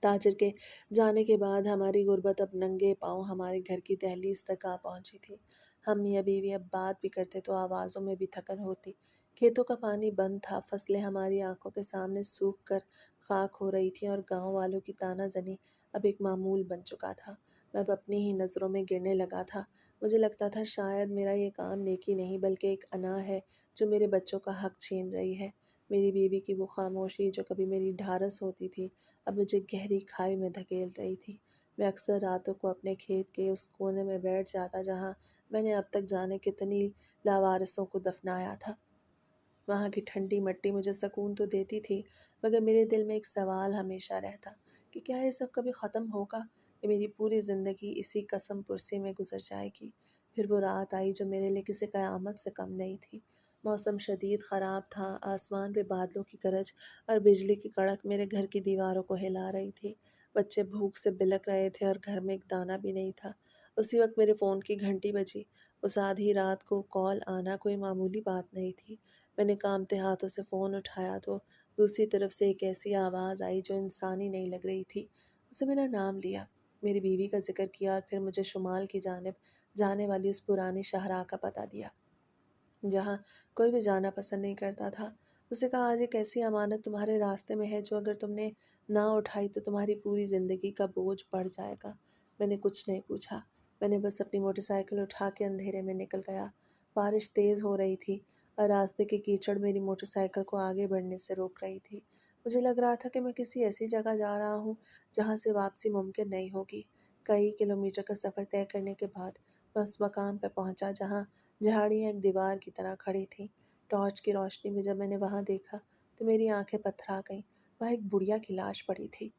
ताजिर के जाने के बाद हमारी गुर्बत अब नंगे पाँव हमारे घर की दहलीज तक आ पहुंची थी। हम मियाँ बीवी अब बात भी करते तो आवाज़ों में भी थकन होती। खेतों का पानी बंद था, फसलें हमारी आंखों के सामने सूख कर खाक हो रही थी और गांव वालों की तानाजनी अब एक मामूल बन चुका था। मैं अब अपनी ही नज़रों में गिरने लगा था। मुझे लगता था शायद मेरा ये काम नेकी नहीं बल्कि एक अना है जो मेरे बच्चों का हक छीन रही है। मेरी बीवी की वो खामोशी जो कभी मेरी ढारस होती थी, अब मुझे गहरी खाई में धकेल रही थी। मैं अक्सर रातों को अपने खेत के उस कोने में बैठ जाता जहाँ मैंने अब तक जाने कितनी लावारिसों को दफनाया था। वहाँ की ठंडी मिट्टी मुझे सुकून तो देती थी, मगर मेरे दिल में एक सवाल हमेशा रहता कि क्या ये सब कभी ख़त्म होगा, या मेरी पूरी ज़िंदगी इसी कसम पुरसी में गुजर जाएगी। फिर वो रात आई जो मेरे लिए किसी क़यामत से कम नहीं थी। मौसम शदीद ख़राब था, आसमान पे बादलों की गरज और बिजली की कड़क मेरे घर की दीवारों को हिला रही थी। बच्चे भूख से बिलक रहे थे और घर में एक दाना भी नहीं था। उसी वक्त मेरे फ़ोन की घंटी बजी। उस आधी रात को कॉल आना कोई मामूली बात नहीं थी। मैंने कांपते हाथों से फ़ोन उठाया तो दूसरी तरफ से एक ऐसी आवाज़ आई जो इंसानी नहीं लग रही थी। उसने मेरा नाम लिया, मेरी बीवी का जिक्र किया और फिर मुझे शुमाल की जानिब जाने वाली उस पुरानी शाहराह का पता दिया, जहाँ कोई भी जाना पसंद नहीं करता था। उसे कहा, आज एक ऐसी अमानत तुम्हारे रास्ते में है जो अगर तुमने ना उठाई तो तुम्हारी पूरी ज़िंदगी का बोझ बढ़ जाएगा। मैंने कुछ नहीं पूछा, मैंने बस अपनी मोटरसाइकिल उठा के अंधेरे में निकल गया। बारिश तेज़ हो रही थी और रास्ते की कीचड़ मेरी मोटरसाइकिल को आगे बढ़ने से रोक रही थी। मुझे लग रहा था कि मैं किसी ऐसी जगह जा रहा हूँ जहाँ से वापसी मुमकिन नहीं होगी। कई किलोमीटर का सफ़र तय करने के बाद मैं उस मकाम पर पहुंचा जहां झाड़ियाँ एक दीवार की तरह खड़ी थीं। टॉर्च की रोशनी में जब मैंने वहां देखा तो मेरी आंखें पथरा गईं। वहाँ एक बुढ़िया की लाश पड़ी थी।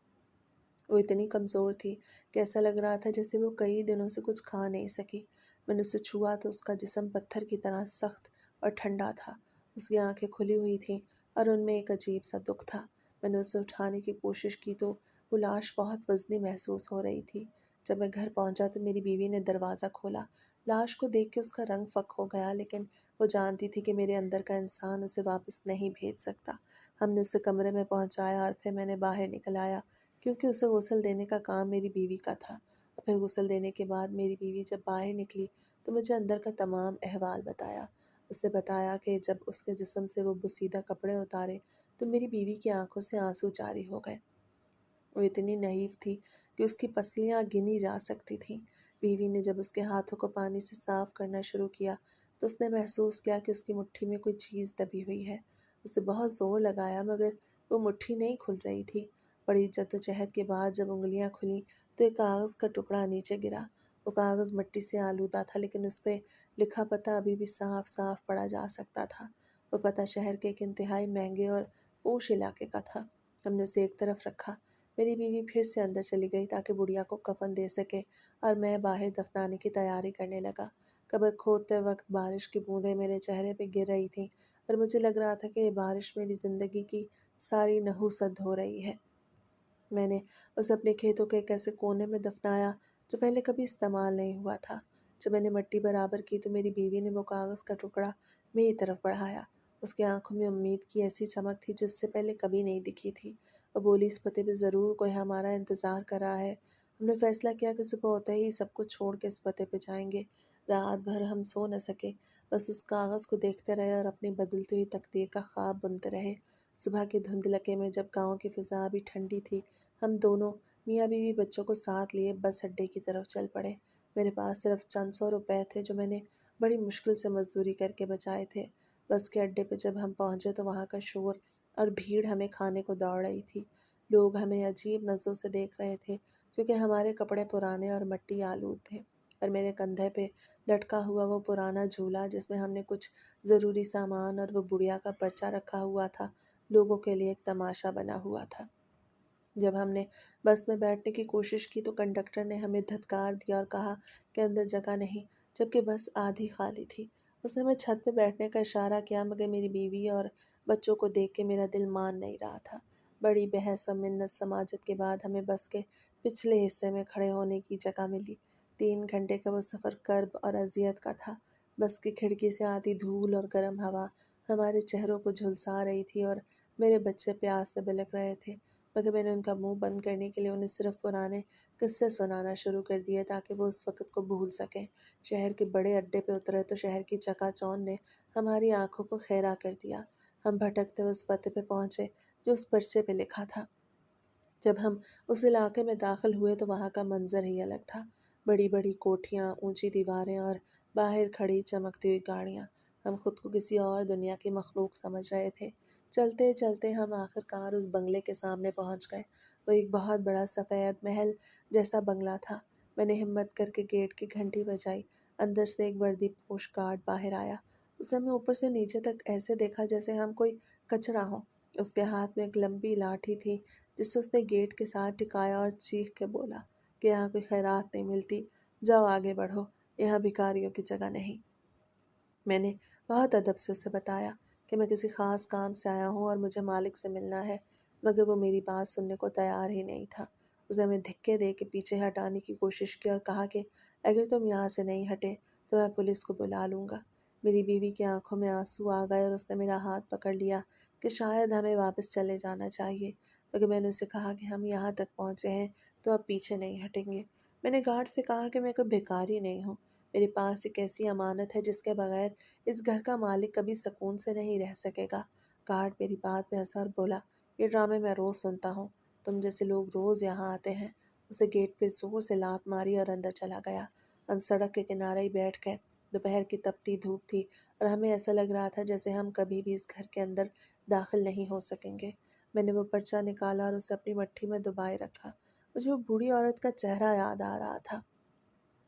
वो इतनी कमज़ोर थी कि ऐसा लग रहा था जैसे वो कई दिनों से कुछ खा नहीं सकी। मैंने उसे छुआ तो उसका जिस्म पत्थर की तरह सख्त और ठंडा था। उसकी आंखें खुली हुई थीं और उनमें एक अजीब सा दुख था। मैंने उसे उठाने की कोशिश की तो वो लाश बहुत वज़नी महसूस हो रही थी। जब मैं घर पहुंचा तो मेरी बीवी ने दरवाज़ा खोला। लाश को देख के उसका रंग फ़क हो गया, लेकिन वो जानती थी कि मेरे अंदर का इंसान उसे वापस नहीं भेज सकता। हमने उसे कमरे में पहुंचाया और फिर मैंने बाहर निकल आया, क्योंकि उसे गुस्ल देने का काम मेरी बीवी का था। और फिर गुस्ल देने के बाद मेरी बीवी जब बाहर निकली तो मुझे अंदर का तमाम अहवाल बताया। उसे बताया कि जब उसके जिस्म से वो बुसीदा कपड़े उतारे तो मेरी बीवी की आंखों से आंसू जारी हो गए। वो इतनी नहीफ थी कि उसकी पसलियां गिनी जा सकती थीं। बीवी ने जब उसके हाथों को पानी से साफ करना शुरू किया तो उसने महसूस किया कि उसकी मुट्ठी में कोई चीज़ दबी हुई है। उसे बहुत ज़ोर लगाया मगर वो मुट्ठी नहीं खुल रही थी। बड़ी जद्दोजहद के बाद जब उंगलियां खुलीं तो एक कागज़ का टुकड़ा नीचे गिरा। वो कागज़ मिट्टी से आलूदा था, लेकिन उस पर लिखा पता अभी भी साफ साफ पढ़ा जा सकता था। वो पता शहर के एक इंतहाई महंगे और पोश इलाके का था। हमने उसे एक तरफ रखा। मेरी बीवी फिर से अंदर चली गई ताकि बुढ़िया को कफन दे सके और मैं बाहर दफनाने की तैयारी करने लगा। कब्र खोदते वक्त बारिश की बूंदें मेरे चेहरे पे गिर रही थीं और मुझे लग रहा था कि ये बारिश मेरी ज़िंदगी की सारी नहुसत धो रही है। मैंने उसे अपने खेतों के एक ऐसे कोने में दफनाया जो पहले कभी इस्तेमाल नहीं हुआ था। जब मैंने मिट्टी बराबर की तो मेरी बीवी ने वो कागज़ का टुकड़ा मेरी तरफ बढ़ाया। उसकी आंखों में उम्मीद की ऐसी चमक थी जिससे पहले कभी नहीं दिखी थी। वो बोली, इस पते पे ज़रूर कोई हमारा इंतज़ार कर रहा है। हमने फैसला किया कि सुबह होते ही सब कुछ छोड़ के इस पते पे जाएंगे। रात भर हम सो न सके, बस उस कागज़ को देखते रहे और अपनी बदलती हुई तकदीर का ख्वाब बुनते रहे। सुबह के धुंधलके में जब गांव की फ़िज़ा अभी ठंडी थी, हम दोनों मियाँ बीवी बच्चों को साथ लिए बस अड्डे की तरफ चल पड़े। मेरे पास सिर्फ चंद सौ रुपए थे जो मैंने बड़ी मुश्किल से मजदूरी करके बचाए थे। बस के अड्डे पे जब हम पहुंचे तो वहाँ का शोर और भीड़ हमें खाने को दौड़ रही थी। लोग हमें अजीब नज़रों से देख रहे थे क्योंकि हमारे कपड़े पुराने और मिट्टी आलूद थे। और मेरे कंधे पे लटका हुआ वो पुराना झूला जिसमें हमने कुछ ज़रूरी सामान और वो बुढ़िया का पर्चा रखा हुआ था, लोगों के लिए एक तमाशा बना हुआ था। जब हमने बस में बैठने की कोशिश की तो कंडक्टर ने हमें धत्कार दिया और कहा कि अंदर जगह नहीं, जबकि बस आधी खाली थी। उसने हमें छत पे बैठने का इशारा किया, मगर मेरी बीवी और बच्चों को देख के मेरा दिल मान नहीं रहा था। बड़ी बहस और मिन्नत समाजत के बाद हमें बस के पिछले हिस्से में खड़े होने की जगह मिली। 3 घंटे का वो सफ़र कर्ब और अजियत का था। बस की खिड़की से आती धूल और गर्म हवा हमारे चेहरों को झुलसा रही थी और मेरे बच्चे प्यास से बिलख रहे थे। मगर मैंने उनका मुंह बंद करने के लिए उन्हें सिर्फ पुराने किस्से सुनाना शुरू कर दिए ताकि वो उस वक़्त को भूल सकें। शहर के बड़े अड्डे पे उतरे तो शहर की चकाचौंध ने हमारी आंखों को खैरा कर दिया। हम भटकते उस पते पे पहुंचे जो उस पर्चे पे लिखा था। जब हम उस इलाके में दाखिल हुए तो वहाँ का मंजर ही अलग था। बड़ी बड़ी कोठियाँ, ऊंची दीवारें और बाहर खड़ी चमकती हुई गाड़ियाँ। हम खुद को किसी और दुनिया की मखलूक समझ रहे थे। चलते चलते हम आखिरकार उस बंगले के सामने पहुँच गए। वो एक बहुत बड़ा सफ़ेद महल जैसा बंगला था। मैंने हिम्मत करके गेट की घंटी बजाई। अंदर से एक वर्दीपोश गार्ड बाहर आया। उसे हमें ऊपर से नीचे तक ऐसे देखा जैसे हम कोई कचरा हो। उसके हाथ में एक लंबी लाठी थी जिससे उसने गेट के साथ टिकाया और चीख के बोला कि यहाँ कोई खैरात नहीं मिलती, जाओ आगे बढ़ो, यहाँ भिखारियों की जगह नहीं। मैंने बहुत अदब से उसे बताया कि मैं किसी ख़ास काम से आया हूँ और मुझे मालिक से मिलना है, मगर वो मेरी बात सुनने को तैयार ही नहीं था। उसे हमें धिक्के दे के पीछे हटाने की कोशिश की और कहा कि अगर तुम यहाँ से नहीं हटे तो मैं पुलिस को बुला लूँगा। मेरी बीवी की आंखों में आंसू आ गए और उसने मेरा हाथ पकड़ लिया कि शायद हमें वापस चले जाना चाहिए, मगर मैंने उसे कहा कि हम यहाँ तक पहुँचे हैं तो अब पीछे नहीं हटेंगे। मैंने गार्ड से कहा कि मैं कोई भिखारी नहीं हूँ, मेरे पास एक ऐसी अमानत है जिसके बगैर इस घर का मालिक कभी सुकून से नहीं रह सकेगा। गार्ड मेरी बात पे हंसा और बोला, ये ड्रामे मैं रोज़ सुनता हूँ, तुम जैसे लोग रोज़ यहाँ आते हैं। उसे गेट पे जोर से लात मारी और अंदर चला गया। हम सड़क के किनारे ही बैठ गए। दोपहर की तपती धूप थी और हमें ऐसा लग रहा था जैसे हम कभी भी इस घर के अंदर दाखिल नहीं हो सकेंगे। मैंने वो पर्चा निकाला और उसे अपनी मट्ठी में दबाए रखा। मुझे वो बूढ़ी औरत का चेहरा याद आ रहा था,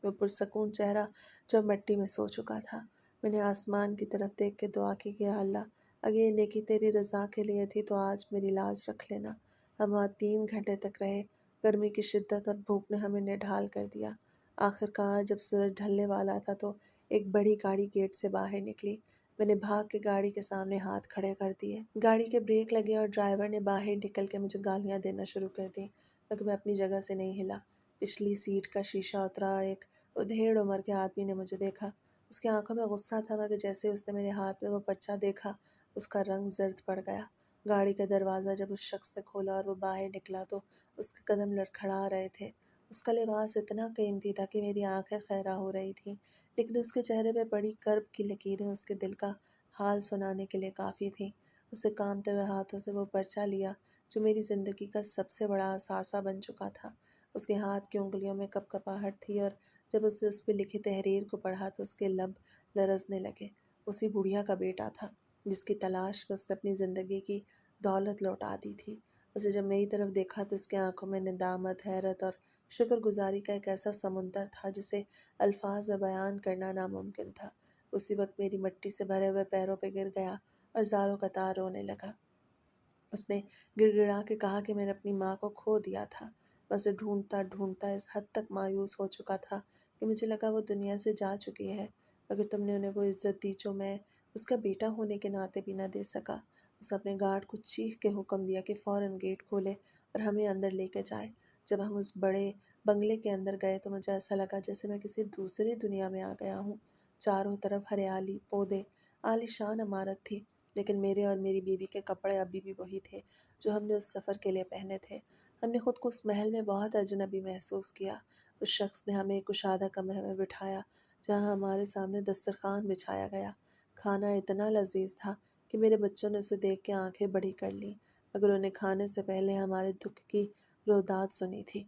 वो पुरसकून चेहरा जो मिट्टी में सो चुका था। मैंने आसमान की तरफ देख के दुआ की कि अल्लाह, अगर ये नेकी तेरी रज़ा के लिए थी तो आज मेरी लाज रख लेना। हम वहाँ 3 घंटे तक रहे। गर्मी की शिद्दत और भूख ने हमें निढाल कर दिया। आखिरकार जब सूरज ढलने वाला था तो एक बड़ी गाड़ी गेट से बाहर निकली। मैंने भाग के गाड़ी के सामने हाथ खड़े कर दिए। गाड़ी के ब्रेक लगे और ड्राइवर ने बाहर निकल के मुझे गालियाँ देना शुरू कर दी, मगर मैं अपनी जगह से नहीं हिला। पिछली सीट का शीशा उतरा और एक उधेड़ उम्र के आदमी ने मुझे देखा। उसकी आंखों में गुस्सा था, मगर जैसे उसने मेरे हाथ में वो पर्चा देखा, उसका रंग जर्द पड़ गया। गाड़ी का दरवाज़ा जब उस शख्स ने खोला और वो बाहर निकला तो उसके कदम लड़खड़ा रहे थे। उसका लिबास इतना कीमती था कि मेरी आंखें खैरा हो रही थीं, लेकिन उसके चेहरे पे बड़ी कर्ब की लकीरें उसके दिल का हाल सुनाने के लिए काफ़ी थीं। उससे कांपते हुए हाथों से वो पर्चा लिया जो मेरी ज़िंदगी का सबसे बड़ा असासा बन चुका था। उसके हाथ की उंगलियों में कपकपाहट थी और जब उसने उस पे लिखी तहरीर को पढ़ा तो उसके लब लरजने लगे। उसी बुढ़िया का बेटा था जिसकी तलाश में उसने अपनी ज़िंदगी की दौलत लौटा दी थी। उसे जब मेरी तरफ देखा तो उसकी आंखों में निदामत, हैरत और शुक्रगुजारी का एक ऐसा समुंदर था जिसे अल्फाज में बयान करना नामुमकिन था। उसी वक्त मेरी मिट्टी से भरे हुए पैरों पे गिर गया और ज़ारों कतार रोने लगा। उसने गिड़गिड़ा के कहा कि मैंने अपनी माँ को खो दिया था। मैं उसे ढूंढता ढूंढता इस हद तक मायूस हो चुका था कि मुझे लगा वो दुनिया से जा चुकी है, मगर तुमने उन्हें वो इज्जत दी जो मैं उसका बेटा होने के नाते भी ना दे सका। उसने अपने गार्ड को चीख के हुक्म दिया कि फ़ौरन गेट खोले और हमें अंदर लेके जाए। जब हम उस बड़े बंगले के अंदर गए तो मुझे ऐसा लगा जैसे मैं किसी दूसरी दुनिया में आ गया हूँ। चारों तरफ हरियाली, पौधे, आलीशान इमारत थी, लेकिन मेरे और मेरी बीवी के कपड़े अभी भी वही थे जो हमने उस सफ़र के लिए पहने थे। हमने खुद को उस महल में बहुत अजनबी महसूस किया। उस शख्स ने हमें एक कुशादा कमरे में बिठाया जहाँ हमारे सामने दस्तरखान बिछाया गया। खाना इतना लजीज था कि मेरे बच्चों ने उसे देख के आंखें बड़ी कर लीं, मगर उन्हें खाने से पहले हमारे दुख की रोदात सुनी थी।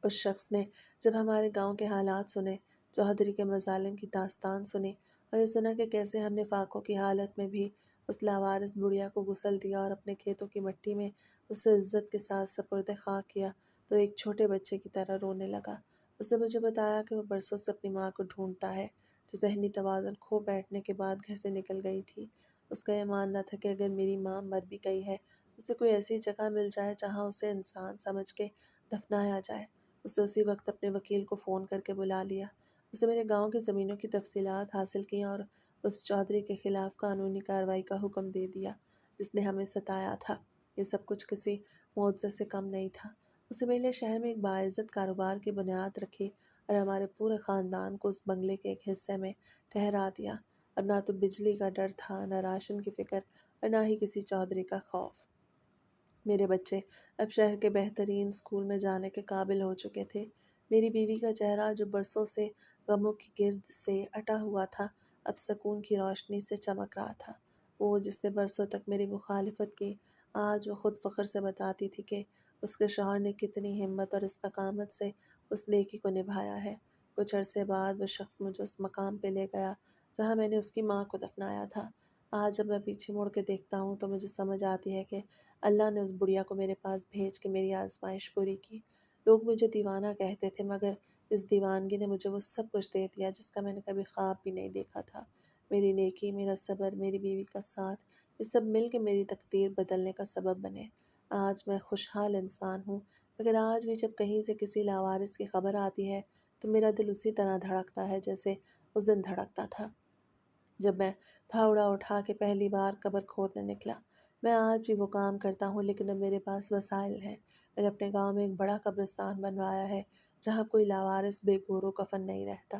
उस शख्स ने जब हमारे गांव के हालात सुने, चौधरी के मज़ालिम की दास्तान सुनी और ये सुना कि कैसे हमने फाकों की हालत में भी उस लावारिस बुढ़िया को गुसल दिया और अपने खेतों की मिट्टी में उसे इज्जत के साथ सपुर्द खाक किया, तो एक छोटे बच्चे की तरह रोने लगा। उसने मुझे बताया कि वो बरसों से अपनी माँ को ढूंढता है, जो ज़हनी तवाज़ुन खो बैठने के बाद घर से निकल गई थी। उसका यह मानना था कि अगर मेरी माँ मर भी गई है, उसे कोई ऐसी जगह मिल जाए जहाँ उसे इंसान समझ के दफनाया जाए। उसने उसी वक्त अपने वकील को फ़ोन करके बुला लिया। उसे मेरे गांव की ज़मीनों की तफसीलात हासिल की और उस चौधरी के खिलाफ कानूनी कार्रवाई का हुक्म दे दिया जिसने हमें सताया था। ये सब कुछ किसी मुआवजे से कम नहीं था। उसे मेरे लिए शहर में एक बाइज़्ज़त कारोबार की बुनियाद रखी और हमारे पूरे ख़ानदान को उस बंगले के एक हिस्से में ठहरा दिया। अब ना तो बिजली का डर था, न राशन की फ़िक्र और ना ही किसी चौधरी का खौफ। मेरे बच्चे अब शहर के बेहतरीन स्कूल में जाने के काबिल हो चुके थे। मेरी बीवी का चेहरा जो बरसों से गमों की गिर्द से अटा हुआ था, अब सकून की रोशनी से चमक रहा था। वो जिसने बरसों तक मेरी मुखालिफत की, आज वो खुद फ़ख्र से बताती थी कि उसके शौहर ने कितनी हिम्मत और इस्तकामत से उस नेकी को निभाया है। कुछ अरसे बाद वो शख्स मुझे उस मकाम पे ले गया जहाँ मैंने उसकी माँ को दफनाया था। आज जब मैं पीछे मुड़ के देखता हूँ तो मुझे समझ आती है कि अल्लाह ने उस बुढ़िया को मेरे पास भेज के मेरी आजमाइश पूरी की। लोग मुझे दीवाना कहते थे, मगर इस दीवानगी ने मुझे वो सब कुछ दे दिया जिसका मैंने कभी ख्वाब भी नहीं देखा था। मेरी नेकी, मेरा सब्र, मेरी बीवी का साथ, ये सब मिल के मेरी तकदीर बदलने का सबब बने। आज मैं खुशहाल इंसान हूँ, मगर आज भी जब कहीं से किसी लावारिस की खबर आती है तो मेरा दिल उसी तरह धड़कता है जैसे उस दिन धड़कता था जब मैं फावड़ा उठा के पहली बार कब्र खोदने निकला। मैं आज भी वो काम करता हूँ, लेकिन अब मेरे पास वसाइल हैं। मैंने अपने गांव में एक बड़ा कब्रिस्तान बनवाया है जहाँ कोई लावारिस बेगोरो कफन नहीं रहता।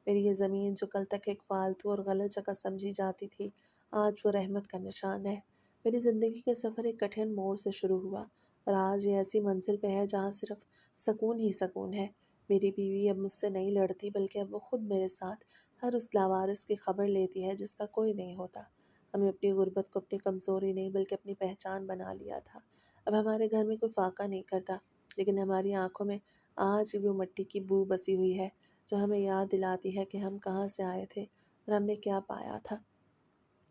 मेरी ये ज़मीन जो कल तक एक फालतू और गलत जगह समझी जाती थी, आज वो रहमत का निशान है। मेरी ज़िंदगी का सफ़र एक कठिन मोड़ से शुरू हुआ और आज ये ऐसी मंजिल पे है जहाँ सिर्फ सकून ही सकून है। मेरी बीवी अब मुझसे नहीं लड़ती, बल्कि अब वो खुद मेरे साथ हर उस लावारिस की खबर लेती है जिसका कोई नहीं होता। हमें अपनी गुर्बत को अपनी कमज़ोरी नहीं बल्कि अपनी पहचान बना लिया था। अब हमारे घर में कोई फाका नहीं करता, लेकिन हमारी आंखों में आज भी वो मिट्टी की बू बसी हुई है जो हमें याद दिलाती है कि हम कहाँ से आए थे और हमने क्या पाया था।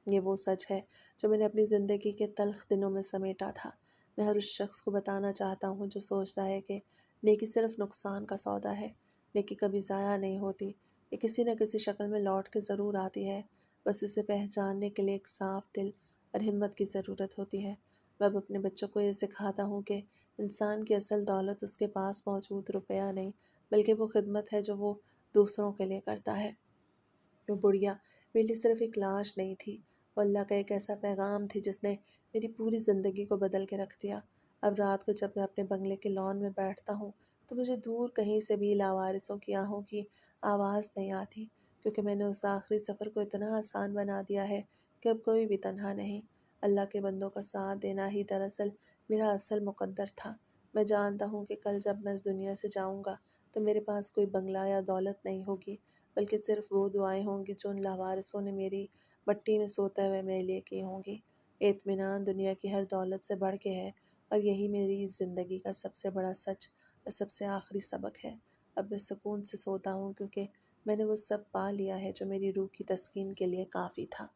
ये वो सच है जो मैंने अपनी ज़िंदगी के तल्ख दिनों में समेटा था। میں ہر اس شخص کو بتانا چاہتا ہوں جو سوچتا ہے کہ نیکی صرف نقصان کا سودا ہے۔ نیکی کبھی ضائع نہیں ہوتی، یہ کسی نہ کسی شکل میں لوٹ کے ضرور آتی ہے، بس اسے پہچاننے کے لیے ایک صاف دل اور ہمت کی ضرورت ہوتی ہے۔ میں اب اپنے بچوں کو یہ سکھاتا ہوں کہ انسان کی اصل دولت اس کے پاس موجود روپیہ نہیں، بلکہ وہ خدمت ہے جو وہ دوسروں کے لیے کرتا ہے۔ وہ بڑھیا میرے لیے صرف ایک لاش نہیں تھی، وہ اللہ کا ایک ایسا پیغام تھی جس نے میری پوری زندگی کو بدل کے رکھ دیا۔ اب رات کو جب میں اپنے بنگلے کے لان میں بیٹھتا ہوں تو مجھے دور کہیں سے بھی لاوارثوں کی آہوں کی آواز نہیں آتی، کیونکہ میں نے اس آخری سفر کو اتنا آسان بنا دیا ہے کہ اب کوئی بھی تنہا نہیں۔ اللہ کے بندوں کا ساتھ دینا ہی دراصل میرا اصل مقدر تھا۔ میں جانتا ہوں کہ کل جب میں اس دنیا سے جاؤں گا تو میرے پاس کوئی بنگلہ یا دولت نہیں ہوگی، بلکہ صرف وہ دعائیں ہوں گی جو ان لاوارثوں نے میری مٹی میں سوتے ہوئے میرے لیے کی ہوں گی۔ اطمینان دنیا کی ہر دولت سے بڑھ کے ہے، اور یہی میری اس زندگی کا سب سے بڑا سچ اور سب سے آخری سبق ہے۔ اب میں سکون سے سوتا ہوں کیونکہ میں نے وہ سب پا لیا ہے جو میری روح کی تسکین کے لیے کافی تھا۔